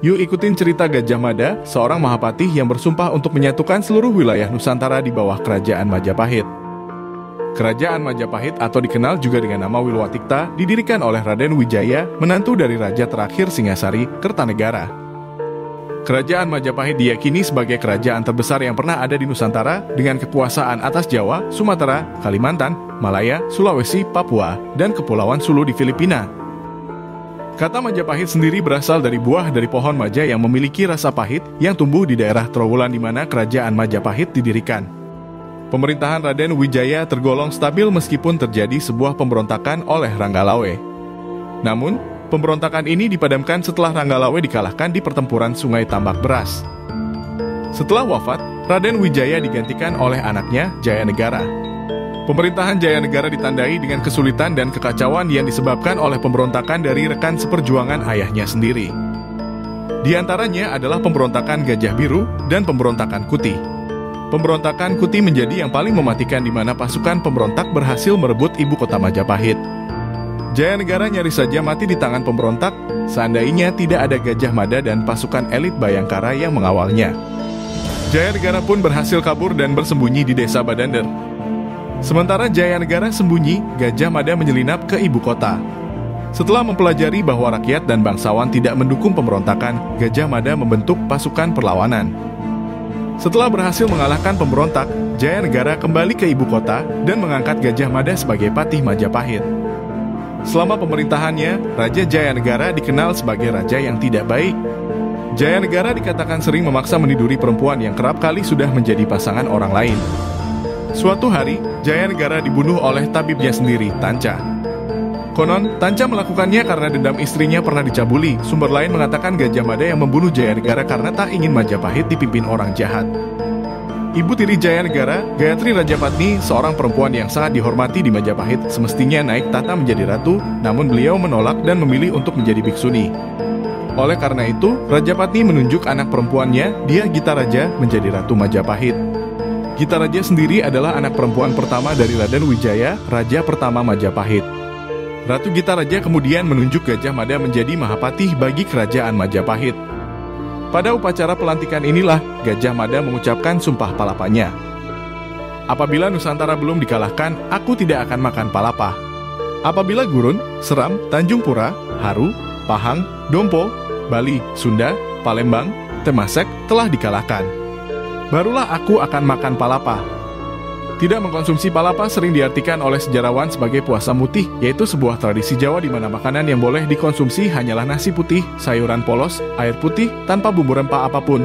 Yuk ikutin cerita Gajah Mada, seorang Mahapatih yang bersumpah untuk menyatukan seluruh wilayah Nusantara di bawah Kerajaan Majapahit. Kerajaan Majapahit atau dikenal juga dengan nama Wilwatikta didirikan oleh Raden Wijaya, menantu dari Raja terakhir Singasari, Kertanegara. Kerajaan Majapahit diyakini sebagai kerajaan terbesar yang pernah ada di Nusantara dengan kekuasaan atas Jawa, Sumatera, Kalimantan, Malaya, Sulawesi, Papua, dan Kepulauan Sulu di Filipina. Kata Majapahit sendiri berasal dari buah dari pohon maja yang memiliki rasa pahit yang tumbuh di daerah Trowulan di mana kerajaan Majapahit didirikan. Pemerintahan Raden Wijaya tergolong stabil meskipun terjadi sebuah pemberontakan oleh Ranggalawe. Namun, pemberontakan ini dipadamkan setelah Ranggalawe dikalahkan di pertempuran Sungai Tambak Beras. Setelah wafat, Raden Wijaya digantikan oleh anaknya Jayanegara. Pemerintahan Jayanegara ditandai dengan kesulitan dan kekacauan yang disebabkan oleh pemberontakan dari rekan seperjuangan ayahnya sendiri. Di antaranya adalah pemberontakan Gajah Biru dan pemberontakan Kuti. Pemberontakan Kuti menjadi yang paling mematikan di mana pasukan pemberontak berhasil merebut ibu kota Majapahit. Jayanegara nyaris saja mati di tangan pemberontak, seandainya tidak ada Gajah Mada dan pasukan elit Bayangkara yang mengawalnya. Jayanegara pun berhasil kabur dan bersembunyi di desa Badander. Sementara Jayanegara sembunyi, Gajah Mada menyelinap ke ibu kota. Setelah mempelajari bahwa rakyat dan bangsawan tidak mendukung pemberontakan, Gajah Mada membentuk pasukan perlawanan. Setelah berhasil mengalahkan pemberontak, Jayanegara kembali ke ibu kota dan mengangkat Gajah Mada sebagai patih Majapahit. Selama pemerintahannya, Raja Jayanegara dikenal sebagai raja yang tidak baik. Jayanegara dikatakan sering memaksa meniduri perempuan yang kerap kali sudah menjadi pasangan orang lain. Suatu hari, Jayanegara dibunuh oleh tabibnya sendiri, Tanca. Konon, Tanca melakukannya karena dendam istrinya pernah dicabuli. Sumber lain mengatakan Gajah Mada yang membunuh Jayanegara karena tak ingin Majapahit dipimpin orang jahat. Ibu tiri Jayanegara, Gayatri Rajapatni, seorang perempuan yang sangat dihormati di Majapahit, semestinya naik tahta menjadi ratu, namun beliau menolak dan memilih untuk menjadi bhiksuni. Oleh karena itu, Rajapatni menunjuk anak perempuannya, Dyah Gita Raja, menjadi Ratu Majapahit. Gita Raja sendiri adalah anak perempuan pertama dari Raden Wijaya, Raja pertama Majapahit. Ratu Gita Raja kemudian menunjuk Gajah Mada menjadi Mahapatih bagi kerajaan Majapahit. Pada upacara pelantikan inilah Gajah Mada mengucapkan sumpah palapanya. Apabila Nusantara belum dikalahkan, aku tidak akan makan palapa. Apabila Gurun, Seram, Tanjung Pura, Haru, Pahang, Dompo, Bali, Sunda, Palembang, Temasek telah dikalahkan, barulah aku akan makan palapa. Tidak mengkonsumsi palapa sering diartikan oleh sejarawan sebagai puasa mutih, yaitu sebuah tradisi Jawa di mana makanan yang boleh dikonsumsi hanyalah nasi putih, sayuran polos, air putih, tanpa bumbu rempah apapun.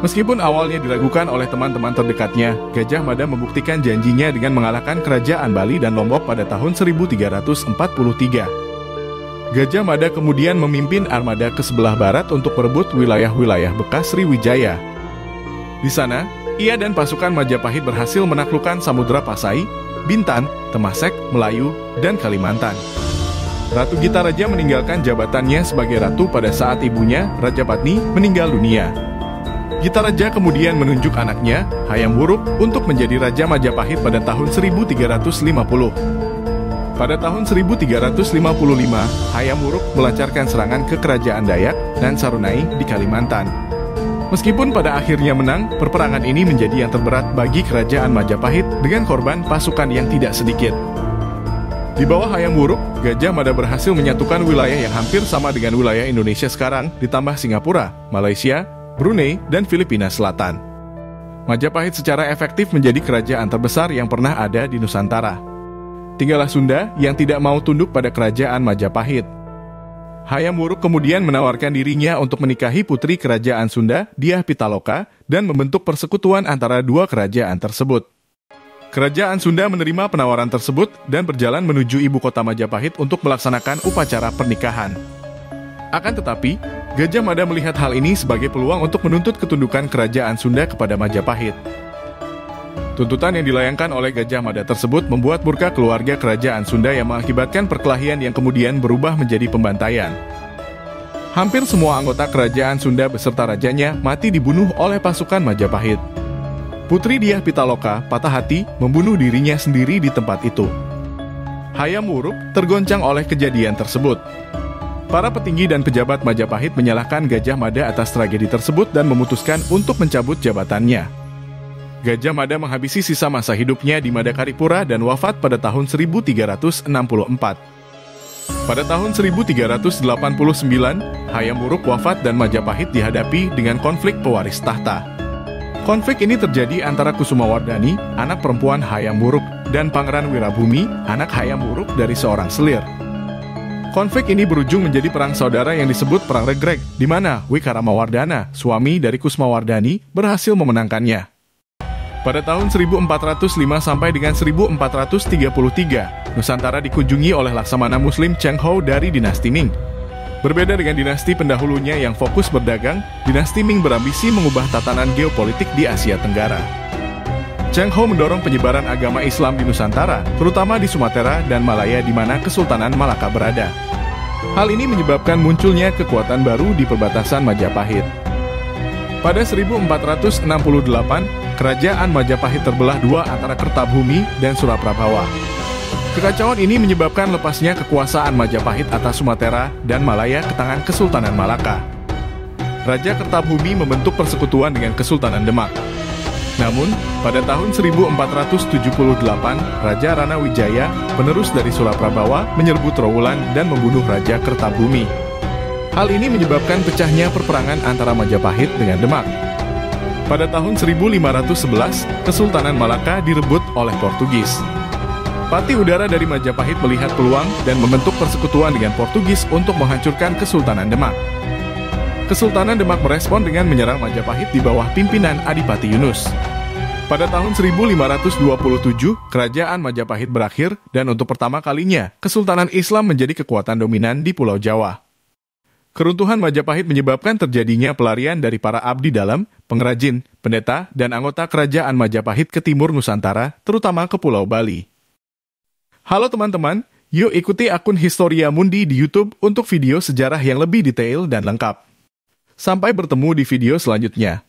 Meskipun awalnya diragukan oleh teman-teman terdekatnya, Gajah Mada membuktikan janjinya dengan mengalahkan kerajaan Bali dan Lombok pada tahun 1343. Gajah Mada kemudian memimpin armada ke sebelah barat untuk merebut wilayah-wilayah bekas Sriwijaya. Di sana, ia dan pasukan Majapahit berhasil menaklukkan Samudra Pasai, Bintan, Temasek, Melayu, dan Kalimantan. Ratu Gita Raja meninggalkan jabatannya sebagai ratu pada saat ibunya, Rajapatni, meninggal dunia. Gita Raja kemudian menunjuk anaknya, Hayam Wuruk, untuk menjadi Raja Majapahit pada tahun 1350. Pada tahun 1355, Hayam Wuruk melancarkan serangan ke kerajaan Dayak dan Sarunai di Kalimantan. Meskipun pada akhirnya menang, perperangan ini menjadi yang terberat bagi kerajaan Majapahit dengan korban pasukan yang tidak sedikit. Di bawah Hayam Wuruk, Gajah Mada berhasil menyatukan wilayah yang hampir sama dengan wilayah Indonesia sekarang, ditambah Singapura, Malaysia, Brunei, dan Filipina Selatan. Majapahit secara efektif menjadi kerajaan terbesar yang pernah ada di Nusantara. Tinggallah Sunda yang tidak mau tunduk pada kerajaan Majapahit. Hayam Wuruk kemudian menawarkan dirinya untuk menikahi putri kerajaan Sunda, Dyah Pitaloka, dan membentuk persekutuan antara dua kerajaan tersebut. Kerajaan Sunda menerima penawaran tersebut dan berjalan menuju ibu kota Majapahit untuk melaksanakan upacara pernikahan. Akan tetapi, Gajah Mada melihat hal ini sebagai peluang untuk menuntut ketundukan kerajaan Sunda kepada Majapahit. Tuntutan yang dilayangkan oleh Gajah Mada tersebut membuat murka keluarga kerajaan Sunda yang mengakibatkan perkelahian yang kemudian berubah menjadi pembantaian. Hampir semua anggota kerajaan Sunda beserta rajanya mati dibunuh oleh pasukan Majapahit. Putri Dyah Pitaloka patah hati membunuh dirinya sendiri di tempat itu. Hayam Wuruk tergoncang oleh kejadian tersebut. Para petinggi dan pejabat Majapahit menyalahkan Gajah Mada atas tragedi tersebut dan memutuskan untuk mencabut jabatannya. Gajah Mada menghabisi sisa masa hidupnya di Madakaripura dan wafat pada tahun 1364. Pada tahun 1389, Hayam Wuruk wafat dan Majapahit dihadapi dengan konflik pewaris tahta. Konflik ini terjadi antara Kusumawardhani, anak perempuan Hayam Wuruk, dan Pangeran Wirabumi, anak Hayam Wuruk dari seorang selir. Konflik ini berujung menjadi perang saudara yang disebut Perang Regreg, di mana Wikaramawardhana, suami dari Kusumawardhani, berhasil memenangkannya. Pada tahun 1405 sampai dengan 1433, Nusantara dikunjungi oleh laksamana Muslim Cheng Ho dari dinasti Ming. Berbeda dengan dinasti pendahulunya yang fokus berdagang, dinasti Ming berambisi mengubah tatanan geopolitik di Asia Tenggara. Cheng Ho mendorong penyebaran agama Islam di Nusantara, terutama di Sumatera dan Malaya di mana Kesultanan Malaka berada. Hal ini menyebabkan munculnya kekuatan baru di perbatasan Majapahit. Pada 1468, kerajaan Majapahit terbelah dua antara Kertabumi dan Suraprabawa. Kekacauan ini menyebabkan lepasnya kekuasaan Majapahit atas Sumatera dan Malaya ke tangan Kesultanan Malaka. Raja Kertabumi membentuk persekutuan dengan Kesultanan Demak. Namun, pada tahun 1478, Raja Ranawijaya, penerus dari Suraprabawa, menyerbu Trowulan dan membunuh Raja Kertabumi. Hal ini menyebabkan pecahnya perperangan antara Majapahit dengan Demak. Pada tahun 1511, Kesultanan Malaka direbut oleh Portugis. Patih Udara dari Majapahit melihat peluang dan membentuk persekutuan dengan Portugis untuk menghancurkan Kesultanan Demak. Kesultanan Demak merespon dengan menyerang Majapahit di bawah pimpinan Adipati Yunus. Pada tahun 1527, kerajaan Majapahit berakhir dan untuk pertama kalinya, Kesultanan Islam menjadi kekuatan dominan di Pulau Jawa. Keruntuhan Majapahit menyebabkan terjadinya pelarian dari para abdi dalam, pengrajin, pendeta, dan anggota kerajaan Majapahit ke timur Nusantara, terutama ke Pulau Bali. Halo teman-teman, yuk ikuti akun Historia Mundi di YouTube untuk video sejarah yang lebih detail dan lengkap. Sampai bertemu di video selanjutnya.